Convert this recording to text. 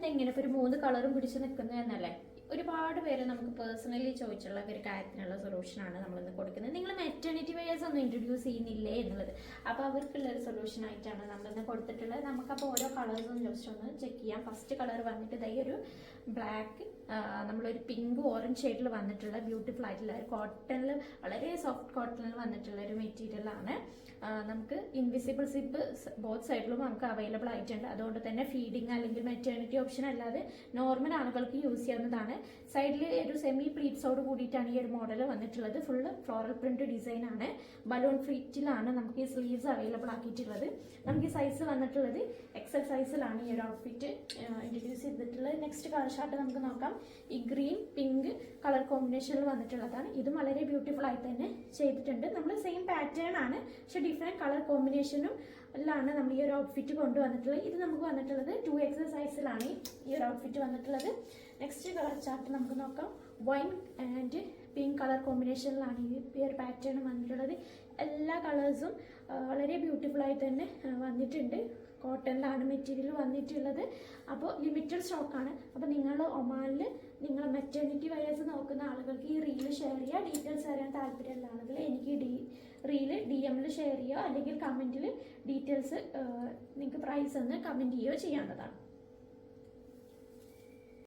ഇതെന്താ ഇങ്ങനെ ഇപ്പോൾ ഒരു 3 കളറും പിടിച്ച് നിൽക്കുന്നതെന്നല്ലേ? ഒരുപാട് പേര് നമുക്ക് പേഴ്സണലി ചോദിച്ചുള്ള ഒരു കാര്യത്തിനുള്ള സൊല്യൂഷനാണ് നമ്മളിന്ന് കൊടുക്കുന്നത്. നിങ്ങൾ മെറ്റേണിറ്റി വെയേഴ്സ് ഒന്നും ഇൻട്രൊഡ്യൂസ് ചെയ്യുന്നില്ലേ എന്നുള്ളത്. അപ്പോൾ അവർക്കുള്ളൊരു സൊല്യൂഷനായിട്ടാണ് നമ്മളിന്ന് കൊടുത്തിട്ടുള്ളത്. നമുക്കപ്പോൾ ഓരോ കളേഴ്സും ജസ്റ്റ് ഒന്ന് ചെക്ക് ചെയ്യാം. ഫസ്റ്റ് കളർ വന്നിട്ട് ഇതായി ഒരു ബ്ലാക്ക്, നമ്മളൊരു പിങ്ക് ഓറഞ്ച് ഷെയ്ഡിൽ വന്നിട്ടുള്ള ബ്യൂട്ടിഫുൾ ആയിട്ടുള്ള ഒരു കോട്ടണിൽ, വളരെ സോഫ്റ്റ് കോട്ടണിൽ വന്നിട്ടുള്ള ഒരു മെറ്റീരിയലാണ്. നമുക്ക് ഇൻവിസിബിൾ സിപ്പ് ബോത്ത് സൈഡിലും നമുക്ക് അവൈലബിൾ ആയിട്ടുണ്ട്. അതുകൊണ്ട് തന്നെ ഫീഡിങ് അല്ലെങ്കിൽ മെറ്റേണിറ്റി ഓപ്ഷൻ അല്ലാതെ നോർമൽ ആളുകൾക്ക് യൂസ് ചെയ്യാവുന്നതാണ്. സൈഡിൽ ഒരു സെമി പ്ലീറ്റ്സോട് കൂടിയിട്ടാണ് ഈ ഒരു മോഡൽ വന്നിട്ടുള്ളത്. ഫുള്ള് ഫ്ലോറൽ പ്രിന്റ് ഡിസൈൻ ആണ്. ബലൂൺ ഫിറ്റിലാണ് നമുക്ക് ഈ സ്ലീവ്സ് അവൈലബിൾ ആക്കിയിട്ടുള്ളത്. നമുക്ക് ഈ സൈസ് വന്നിട്ടുള്ളത് എക്സൽ സൈസിലാണ് ഈ ഒരു ഔട്ട്ഫിറ്റ് ഇൻട്രൊഡ്യൂസ് ചെയ്തിട്ടുള്ളത്. നെക്സ്റ്റ് കളർ ഷാർട്ട് നമുക്ക് നോക്കാം. ഈ ഗ്രീൻ പിങ്ക് കളർ കോമ്പിനേഷനിൽ വന്നിട്ടുള്ളതാണ്. ഇതും വളരെ ബ്യൂട്ടിഫുൾ ആയി തന്നെ ചെയ്തിട്ടുണ്ട്. നമ്മൾ സെയിം പാറ്റേൺ ആണ്, പക്ഷെ ഡിഫറെൻറ്റ് കളർ കോമ്പിനേഷനും ാണ് നമ്മൾ ഈ ഒരു ഔട്ട്ഫിറ്റ് കൊണ്ടുവന്നിട്ടുള്ളത്. ഇത് നമുക്ക് വന്നിട്ടുള്ളത് 2XL സൈസിലാണ് ഈ ഒരു ഔട്ട്ഫിറ്റ് വന്നിട്ടുള്ളത്. നെക്സ്റ്റ് കളർ ചാർട്ട് നമുക്ക് നോക്കാം. വൈൻ ആൻഡ് പിങ്ക് കളർ കോമ്പിനേഷനിലാണ് ഈ ഒരു പാറ്റേൺ വന്നിട്ടുള്ളത്. എല്ലാ കളേഴ്സും വളരെ ബ്യൂട്ടിഫുൾ ആയി തന്നെ വന്നിട്ടുണ്ട്. കോട്ടണിലാണ് മെറ്റീരിയൽ വന്നിട്ടുള്ളത്. അപ്പോൾ ലിമിറ്റഡ് സ്റ്റോക്കാണ്. അപ്പോൾ നിങ്ങൾ ഒമാനിൽ നിങ്ങൾ മെറ്റേണിറ്റി വെയേഴ്സ് നോക്കുന്ന ആളുകൾക്ക് ഈ റീല് ഷെയർ ചെയ്യുക. ഡീറ്റെയിൽസ് അറിയാൻ താല്പര്യമുള്ള ആളുകൾ എനിക്ക് റീല് DM-ൽ ഷെയർ ചെയ്യുക, അല്ലെങ്കിൽ കമൻറ്റിൽ ഡീറ്റെയിൽസ് നിങ്ങൾക്ക് പ്രൈസ് ഒന്ന് കമൻറ്റ് ചെയ്യുകയോ ചെയ്യാവുന്നതാണ്.